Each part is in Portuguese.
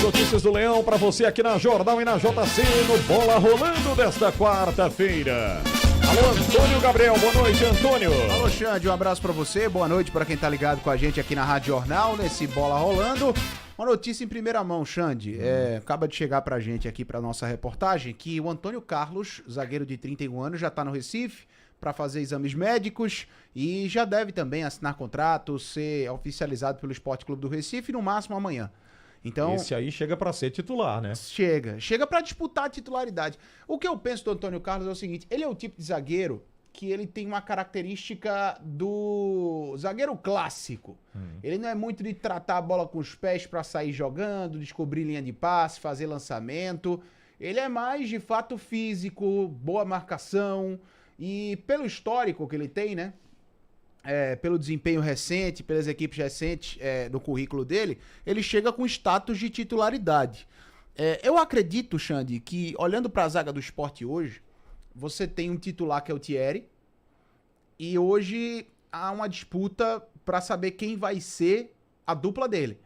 notícias do Leão para você aqui na Jornal e na JC no Bola Rolando desta quarta-feira. Alô, Antônio Gabriel, boa noite, Antônio. Alô, Xande, um abraço pra você, boa noite pra quem tá ligado com a gente aqui na Rádio Jornal, nesse Bola Rolando. Uma notícia em primeira mão, Xande, acaba de chegar pra gente aqui pra nossa reportagem, que o Antônio Carlos, zagueiro de 31 anos, já tá no Recife pra fazer exames médicos e já deve também assinar contrato, ser oficializado pelo Esporte Clube do Recife, no máximo amanhã. Então, esse aí chega para ser titular, né? Chega para disputar a titularidade. O que eu penso do Antônio Carlos é o seguinte, ele é o tipo de zagueiro que ele tem uma característica do zagueiro clássico. Ele não é muito de tratar a bola com os pés para sair jogando, descobrir linha de passe, fazer lançamento. Ele é mais, de fato, físico, boa marcação e pelo histórico que ele tem, né? Pelo desempenho recente, pelas equipes recentes do currículo dele, ele chega com status de titularidade. Eu acredito, Xande, que olhando para a zaga do Sport hoje, você tem um titular que é o Thierry, e hoje há uma disputa para saber quem vai ser a dupla dele.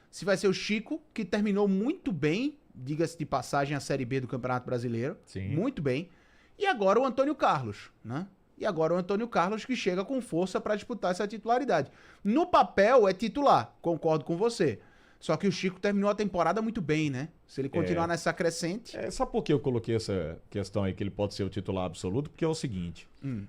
Se vai ser o Chico, que terminou muito bem, diga-se de passagem, a Série B do Campeonato Brasileiro. Sim. Muito bem. E agora o Antônio Carlos, né? E agora o Antônio Carlos que chega com força para disputar essa titularidade. No papel é titular, concordo com você. Só que o Chico terminou a temporada muito bem, né? Se ele continuar nessa crescente... Sabe por que eu coloquei essa questão aí que ele pode ser o titular absoluto? Porque é o seguinte,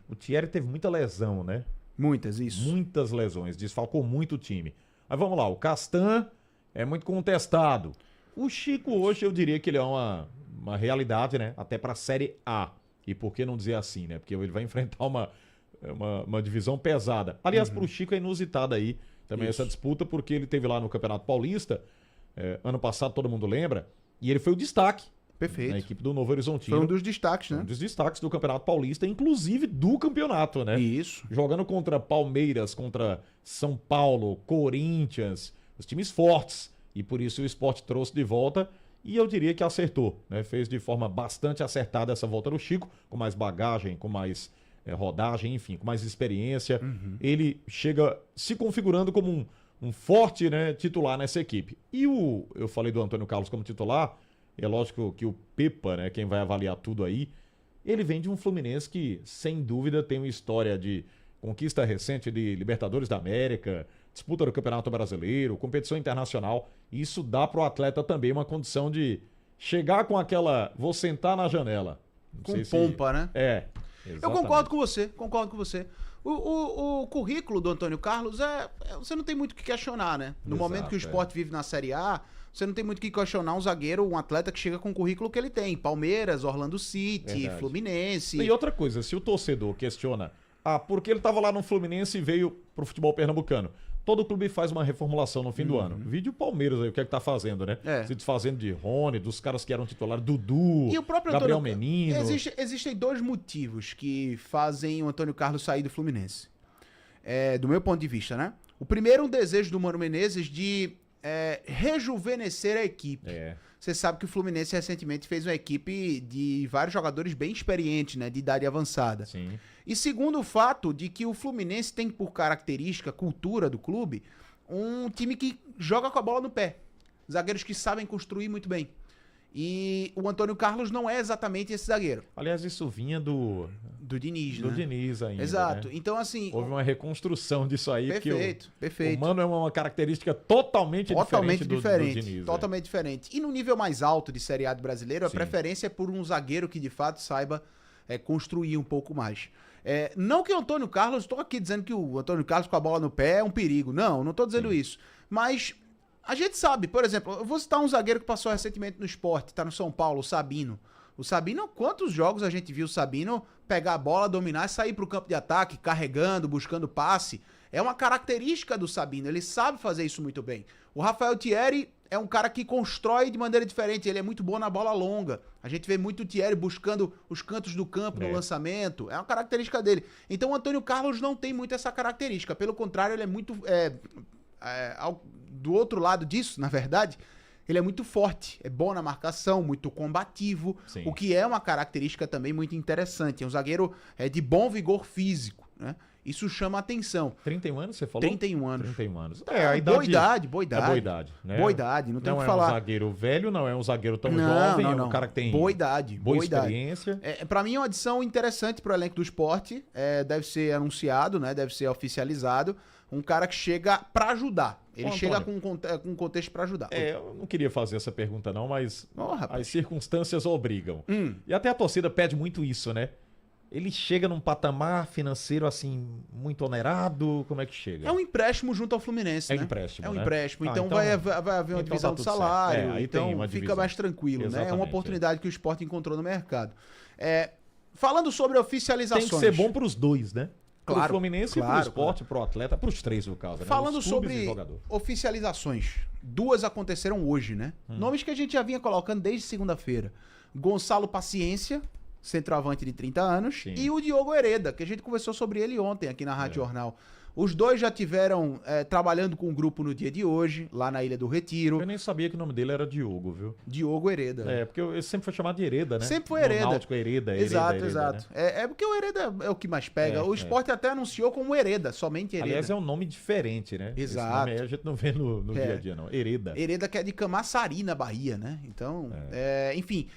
o Thierry teve muita lesão, né? Muitas, isso. Muitas lesões, desfalcou muito o time. Mas vamos lá, o Castan é muito contestado. O Chico hoje eu diria que ele é uma realidade, né? Até para a Série A. E por que não dizer assim, né? Porque ele vai enfrentar uma divisão pesada. Aliás, pro Chico é inusitada aí também essa disputa, porque ele teve lá no Campeonato Paulista, ano passado, todo mundo lembra, e ele foi o destaque. Perfeito. Na equipe do Novo Horizontino. Foi um dos destaques, né? Um dos destaques do Campeonato Paulista, inclusive do campeonato, né? Isso. Jogando contra Palmeiras, contra São Paulo, Corinthians, os times fortes. E por isso o Sport trouxe de volta. E eu diria que acertou, né? Fez de forma bastante acertada essa volta do Chico, com mais bagagem, com mais rodagem, enfim, com mais experiência. Ele chega se configurando como um forte, né, titular nessa equipe. E eu falei do Antônio Carlos como titular, é lógico que o Pepa, né, quem vai avaliar tudo aí, ele vem de um Fluminense que, sem dúvida, tem uma história de conquista recente de Libertadores da América, disputa do Campeonato Brasileiro, competição internacional. Isso dá pro atleta também uma condição de chegar com aquela, vou sentar na janela. Não Com sei pompa, né? Exatamente. Eu concordo com você. O currículo do Antônio Carlos você não tem muito o que questionar, né? No momento que o Sport vive na Série A, você não tem muito o que questionar um zagueiro, um atleta que chega com o currículo que ele tem. Palmeiras, Orlando City, Verdade. Fluminense. E outra coisa, se o torcedor questiona, porque ele estava lá no Fluminense e veio pro futebol pernambucano. Todo clube faz uma reformulação no fim do ano. Vídeo Palmeiras aí, o que é que tá fazendo, né? Se desfazendo de Rony, dos caras que eram titulares, Dudu, E o próprio Gabriel Antônio... Menino. Existem dois motivos que fazem o Antônio Carlos sair do Fluminense. Do meu ponto de vista, né? O primeiro, um desejo do Mano Menezes de rejuvenescer a equipe. Você sabe que o Fluminense recentemente fez uma equipe de vários jogadores bem experientes, né? De idade avançada. Sim. E segundo o fato de que o Fluminense tem por característica, cultura do clube, um time que joga com a bola no pé. Zagueiros que sabem construir muito bem. E o Antônio Carlos não é exatamente esse zagueiro. Aliás, isso vinha do Diniz, né? Diniz ainda. Exato. Né? Então, assim... Houve uma reconstrução disso aí. Perfeito. O Mano é uma característica totalmente diferente do Diniz. Totalmente diferente. E no nível mais alto de Série A do brasileiro, a preferência é por um zagueiro que de fato saiba construir um pouco mais. Não que o Antônio Carlos... Estou aqui dizendo que o Antônio Carlos com a bola no pé é um perigo. Não estou dizendo isso. Mas... a gente sabe, por exemplo, eu vou citar um zagueiro que passou recentemente no Sport, tá no São Paulo, o Sabino. O Sabino, quantos jogos a gente viu o Sabino pegar a bola, dominar e sair pro campo de ataque, carregando, buscando passe? É uma característica do Sabino, ele sabe fazer isso muito bem. O Rafael Thierry é um cara que constrói de maneira diferente, ele é muito bom na bola longa. A gente vê muito o Thierry buscando os cantos do campo no lançamento, é uma característica dele. Então o Antônio Carlos não tem muito essa característica, pelo contrário, ele é muito... do outro lado disso, na verdade, ele é muito forte, é bom na marcação, muito combativo, o que é uma característica também muito interessante. É um zagueiro de bom vigor físico, né? Isso chama atenção. 31 anos, você falou? 31 anos. 31 anos. A idade, boa idade. É boa idade, né? Boa idade, não tem o que Não é falar. um zagueiro velho, não é um zagueiro tão jovem, é um cara que tem boa idade. boa experiência. Pra mim é uma adição interessante pro elenco do Sport. Deve ser anunciado, né? Deve ser oficializado. Um cara que chega pra ajudar. Ele chega com um contexto pra ajudar. Eu não queria fazer essa pergunta não, mas rapaz. as circunstâncias obrigam. E até a torcida pede muito isso, né? Ele chega num patamar financeiro, assim, muito onerado? Como é que chega? É um empréstimo junto ao Fluminense, né? É um empréstimo. Então vai haver uma divisão do salário. Aí então fica divisão. mais tranquilo, Exatamente, né? É uma oportunidade que o Sport encontrou no mercado. Falando sobre oficializações... Tem que ser bom pros dois, né? Claro, pro Fluminense, pro Sport, pro atleta, pros três, no caso. Falando né? sobre oficializações, 2 aconteceram hoje, né? Nomes que a gente já vinha colocando desde segunda-feira. Gonçalo Paciência, centroavante de 30 anos, Sim. e o Diogo Hereda, que a gente conversou sobre ele ontem aqui na Rádio Jornal. Os dois já tiveram trabalhando com o grupo no dia de hoje, lá na Ilha do Retiro. Eu nem sabia que o nome dele era Diogo, viu? Diogo Hereda. Porque eu sempre foi chamado de Hereda, né? Sempre foi Hereda. No Náutico Hereda. Exato. Né? É porque o Hereda é o que mais pega. O Sport até anunciou como Hereda, somente Hereda. Aliás, é um nome diferente, né? Exato. Esse nome aí a gente não vê no dia a dia, não. Hereda. Hereda que é de Camaçari, na Bahia, né? Então, enfim...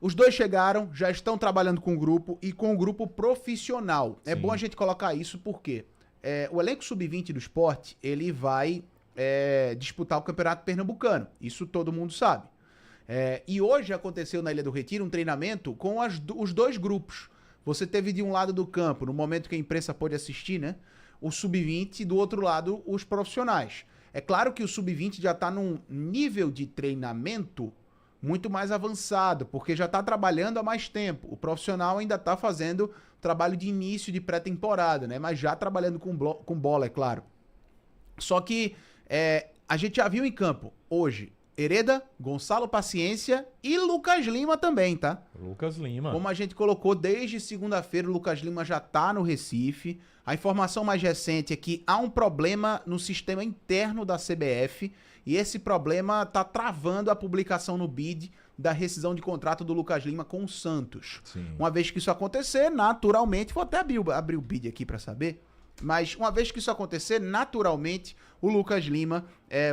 Os dois chegaram, já estão trabalhando com o grupo e com o grupo profissional. É bom a gente colocar isso porque o elenco sub-20 do Sport, ele vai disputar o Campeonato Pernambucano. Isso todo mundo sabe. E hoje aconteceu na Ilha do Retiro um treinamento com os dois grupos. Você teve de um lado do campo, no momento que a imprensa pôde assistir, né? O sub-20 e do outro lado os profissionais. É claro que o sub-20 já está num nível de treinamento muito mais avançado, porque já está trabalhando há mais tempo. O profissional ainda está fazendo trabalho de início de pré-temporada, né? Mas já trabalhando com bola, é claro. Só que a gente já viu em campo hoje Hereda, Gonçalo Paciência e Lucas Lima também, tá? Lucas Lima. Como a gente colocou desde segunda-feira, o Lucas Lima já tá no Recife. A informação mais recente é que há um problema no sistema interno da CBF e esse problema tá travando a publicação no BID da rescisão de contrato do Lucas Lima com o Santos. Sim. Uma vez que isso acontecer, naturalmente, vou até abrir o BID aqui para saber, mas uma vez que isso acontecer, naturalmente, o Lucas Lima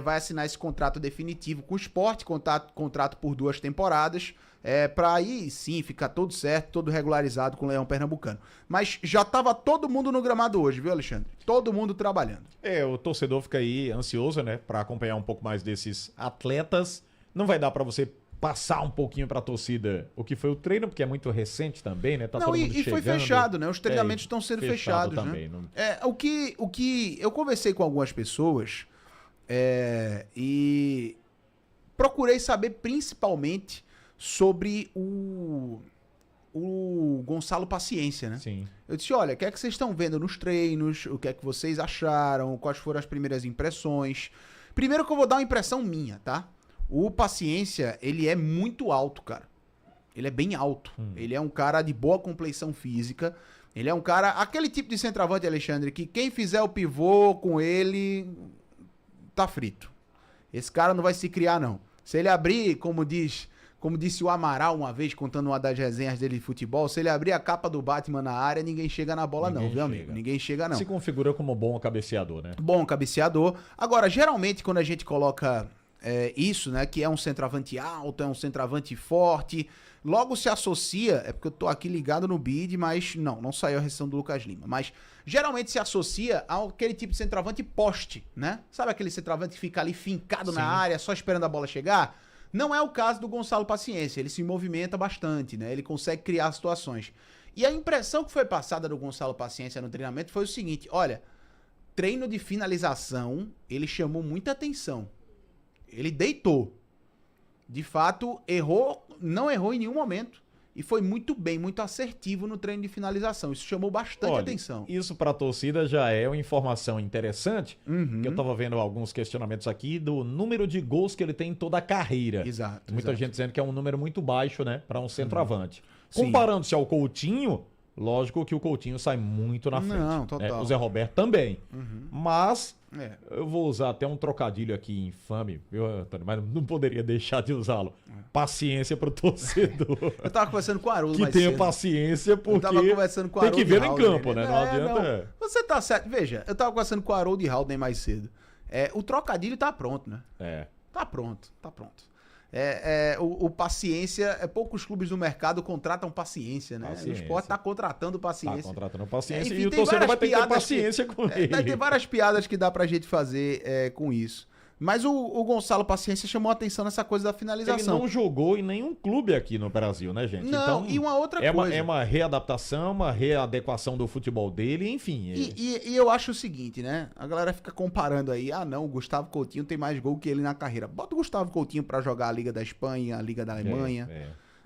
vai assinar esse contrato definitivo com o Sport, contrato por 2 temporadas, para aí sim ficar tudo certo, todo regularizado com o Leão Pernambucano. Mas já estava todo mundo no gramado hoje, viu, Alexandre? Todo mundo trabalhando. O torcedor fica aí ansioso, né, para acompanhar um pouco mais desses atletas. Não vai dar para você passar um pouquinho para a torcida o que foi o treino, porque é muito recente também, né? Tá todo mundo chegando. Foi fechado, né? Os treinamentos estão sendo fechados, também, né? O que eu conversei com algumas pessoas e procurei saber principalmente sobre o Gonçalo Paciência, né? Sim. Eu disse, olha, o que é que vocês estão vendo nos treinos? O que é que vocês acharam? Quais foram as primeiras impressões? Primeiro que eu vou dar uma impressão minha, tá? O Paciência, ele é muito alto, cara. Ele é bem alto. Ele é um cara de boa compleição física. Ele é um cara... Aquele tipo de centroavante, Alexandre, que quem fizer o pivô com ele, tá frito. Esse cara não vai se criar, não. Se ele abrir, como disse o Amaral uma vez, contando uma das resenhas dele de futebol, se ele abrir a capa do Batman na área, ninguém chega na bola não, viu, amigo? Ninguém chega não. Se configura como bom cabeceador, né? Bom cabeceador. Agora, geralmente, quando a gente coloca... isso, né, que é um centroavante alto, é um centroavante forte, logo se associa, porque eu tô aqui ligado no BID, mas não saiu a rescisão do Lucas Lima, mas geralmente se associa àquele tipo de centroavante poste, né? Sabe aquele centroavante que fica ali fincado na área, só esperando a bola chegar? Não é o caso do Gonçalo Paciência, ele se movimenta bastante, né? Ele consegue criar situações. E a impressão que foi passada do Gonçalo Paciência no treinamento foi o seguinte, olha, treino de finalização, ele chamou muita atenção. Ele deitou. De fato, não errou em nenhum momento. E foi muito bem, muito assertivo no treino de finalização. Isso chamou bastante atenção. Isso para a torcida já é uma informação interessante. Que eu estava vendo alguns questionamentos aqui do número de gols que ele tem em toda a carreira. Exato. Muita gente dizendo que é um número muito baixo, né? Para um centroavante. Sim. Comparando-se ao Coutinho, Lógico que o Coutinho sai muito na frente. Não, total. O Zé Roberto também. Mas É. eu vou usar até um trocadilho aqui infame, viu, Antônio? Mas não poderia deixar de usá-lo. Paciência pro torcedor. Eu tava conversando com o Haroldo Que mais tenha cedo. paciência, Eu porque tava conversando com o tem que Haroldo ver em Haldner, campo, né? Não adianta... Você tá certo. Veja, eu tava conversando com o Haroldo Haldner mais cedo. O trocadilho tá pronto, né? Tá pronto. O paciência, poucos clubes do mercado contratam paciência, né? Paciência. O Sport tá contratando paciência. Tá contratando paciência Enfim, e o tem torcedor várias vai ter que ter piadas paciência com ele. Tem várias piadas que dá pra gente fazer com isso. Mas o Gonçalo Paciência chamou a atenção nessa coisa da Ele finalização. não jogou em nenhum clube aqui no Brasil, né, gente? Não, Então, e uma outra é coisa. é uma readaptação, uma readequação do futebol dele, enfim. E eu acho o seguinte, né? A galera fica comparando aí. Ah, não, o Gustavo Coutinho tem mais gol que ele na carreira. Bota o Gustavo Coutinho pra jogar a Liga da Espanha, a Liga da Alemanha,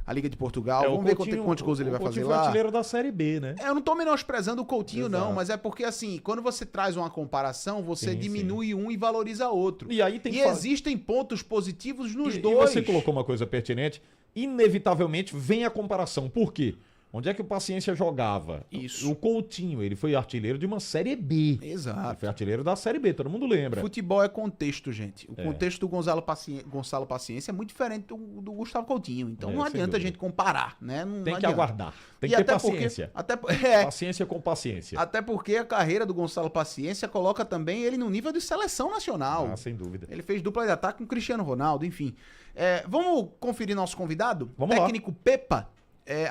a Liga de Portugal. Vamos ver quantos gols ele vai fazer lá. O artilheiro da Série B, né? Eu não tô menosprezando o Coutinho, Exato. não, mas é porque, assim, quando você traz uma comparação, você Sim, diminui um e valoriza outro. E aí tem E que existem pontos positivos nos E dois. você colocou uma coisa pertinente, inevitavelmente vem a comparação. Por quê? Onde é que o Paciência jogava? Isso. O Coutinho, ele foi artilheiro de uma Série B. Ele Exato. foi artilheiro da Série B, todo mundo lembra. Futebol é contexto, gente. O contexto do Gonçalo Paciência é muito diferente do Gustavo Coutinho. Então não sem adianta a dúvida. gente comparar, né? Não Tem que adianta. aguardar. Tem E que ter até porque- paciência. Até, Paciência com paciência. até porque a carreira do Gonçalo Paciência coloca também ele no nível de seleção nacional. Ah, sem dúvida. Ele fez dupla de ataque com o Cristiano Ronaldo, enfim. Vamos conferir nosso convidado? Vamos lá. Técnico Pepa.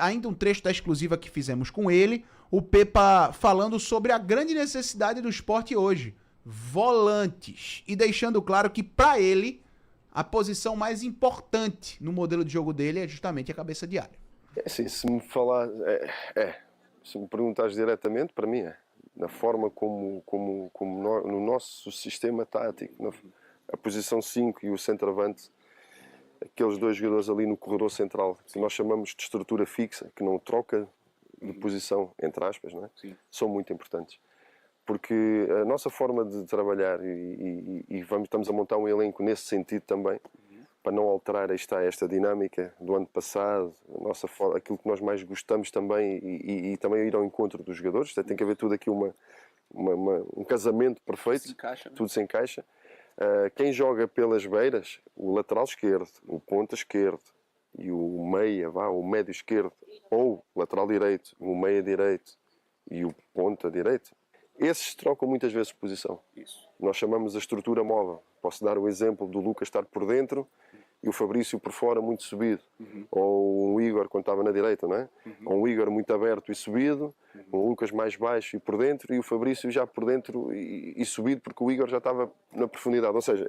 Ainda um trecho da exclusiva que fizemos com ele. O Pepa falando sobre a grande necessidade do esporte hoje. Volantes. E deixando claro que, para ele, a posição mais importante no modelo de jogo dele é justamente a cabeça de área. Assim, se me falar, se me perguntares diretamente, para mim é na forma como no nosso sistema tático, a posição 5 e o centroavante, aqueles dois jogadores ali no corredor central, que nós chamamos de estrutura fixa, que não troca de posição, entre aspas, não é? São muito importantes. Porque a nossa forma de trabalhar estamos a montar um elenco nesse sentido também, para não alterar esta dinâmica do ano passado, aquilo que nós mais gostamos também e também ir ao encontro dos jogadores. Tem que haver tudo aqui um casamento perfeito, tudo se encaixa. Quem joga pelas beiras, o lateral esquerdo, o ponta esquerdo e o meia, o médio esquerdo, ou o lateral direito, o meia direito e o ponta direito, esses trocam muitas vezes de posição. Isso. Nós chamamos a estrutura móvel. Posso dar o exemplo do Lucas estar por dentro e o Fabrício por fora muito subido. Ou um Igor quando estava na direita, não é? Ou um Igor muito aberto e subido, um Lucas mais baixo e por dentro, e o Fabrício já por dentro e subido, porque o Igor já estava na profundidade. Ou seja,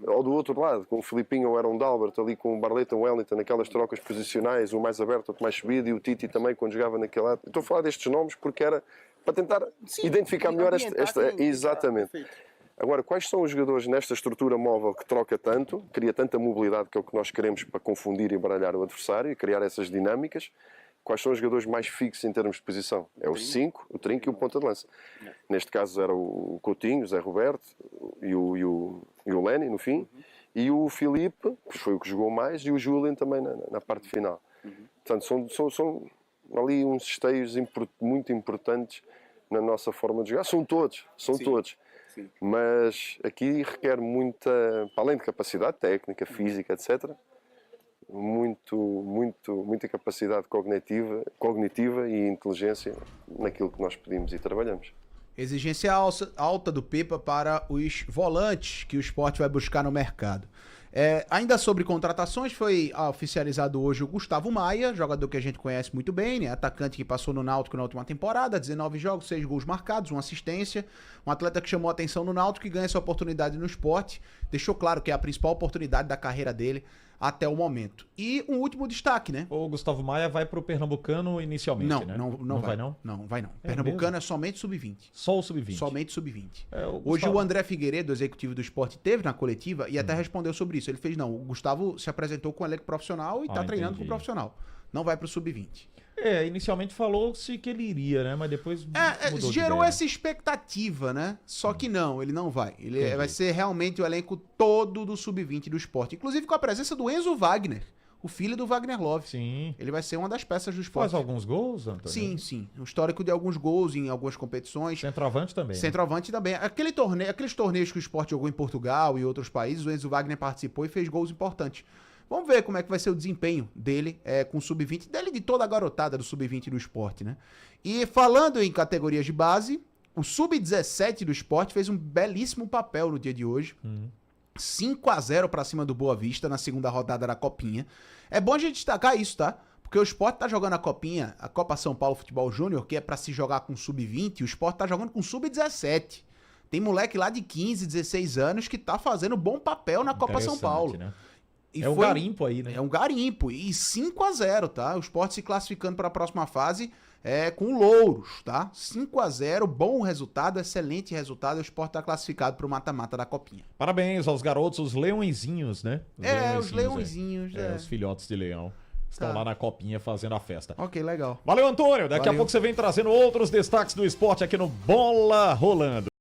ou do outro lado, com o Filipinho ou Aaron Dalbert, ali com o Barleta, o Wellington, naquelas trocas posicionais, um mais aberto, outro mais subido, e o Titi também quando jogava naquele lado. Estou a falar destes nomes porque era para tentar identificar melhor esta. Exatamente. Agora, quais são os jogadores nesta estrutura móvel que troca tanto, cria tanta mobilidade, que é o que nós queremos para confundir e baralhar o adversário e criar essas dinâmicas? Quais são os jogadores mais fixos em termos de posição? É o 5, o trinco e o ponta de lança. Neste caso era o Coutinho, o Zé Roberto e o Lenny, no fim, e o Filipe, que foi o que jogou mais, e o Julian também na parte final. Portanto, são ali uns esteios muito importantes na nossa forma de jogar. São todos. Sim. Mas aqui requer muita, para além de capacidade técnica, física, etc., muita capacidade cognitiva e inteligência naquilo que nós pedimos e trabalhamos. Exigência alta do Pepa para os volantes que o Sport vai buscar no mercado. Ainda sobre contratações, foi oficializado hoje o Gustavo Maia, jogador que a gente conhece muito bem, né? Atacante que passou no Náutico na última temporada, 19 jogos, 6 gols marcados, 1 assistência. Um atleta que chamou a atenção no Náutico e ganha essa oportunidade no Sport. Deixou claro que é a principal oportunidade da carreira dele até o momento. E um último destaque, né? O Gustavo Maia vai pro Pernambucano inicialmente, né? Não vai não. Não vai não. Pernambucano mesmo? é somente sub-20. Só o sub-20. Somente sub-20. Hoje Hoje o André Figueiredo, executivo do Sport, teve na coletiva e até respondeu sobre isso. Ele fez, não, o Gustavo se apresentou com o elenco profissional e tá treinando com o profissional. Não vai pro sub-20. Inicialmente falou-se que ele iria, né? Mas depois mudou gerou de ideia. essa expectativa, né? Só que não, ele não vai. Ele vai ser realmente o elenco todo do sub-20 do Sport. Inclusive com a presença do Enzo Wagner, o filho do Wagner Love. Sim. Ele vai ser uma das peças do esporte. Faz alguns gols, Antônio? Sim, sim. Um histórico de alguns gols em algumas competições. Centroavante também. Centroavante também. Aqueles torneios que o esporte jogou em Portugal e outros países, o Enzo Wagner participou e fez gols importantes. Vamos ver como é que vai ser o desempenho dele com o Sub-20, dele e de toda a garotada do Sub-20 do esporte, né? E falando em categorias de base, o Sub-17 do esporte fez um belíssimo papel no dia de hoje. 5-0 pra cima do Boa Vista na segunda rodada da Copinha. É bom a gente destacar isso, tá? Porque o Sport tá jogando a Copinha, a Copa São Paulo Futebol Júnior, que é pra se jogar com Sub-20, e o Sport tá jogando com Sub-17. Tem moleque lá de 15, 16 anos que tá fazendo bom papel na Copa São Paulo. Né? E é um garimpo aí, né? É um garimpo. E 5-0, tá? O Sport se classificando para a próxima fase com louros, tá? 5-0, bom resultado, excelente resultado. O Sport tá classificado para o mata-mata da Copinha. Parabéns aos garotos, os leõezinhos, né? Os leõezinhos. Os filhotes de leão. Estão lá na Copinha fazendo a festa. Ok, legal. Valeu, Antônio. Daqui a pouco você vem trazendo outros destaques do esporte aqui no Bola Rolando.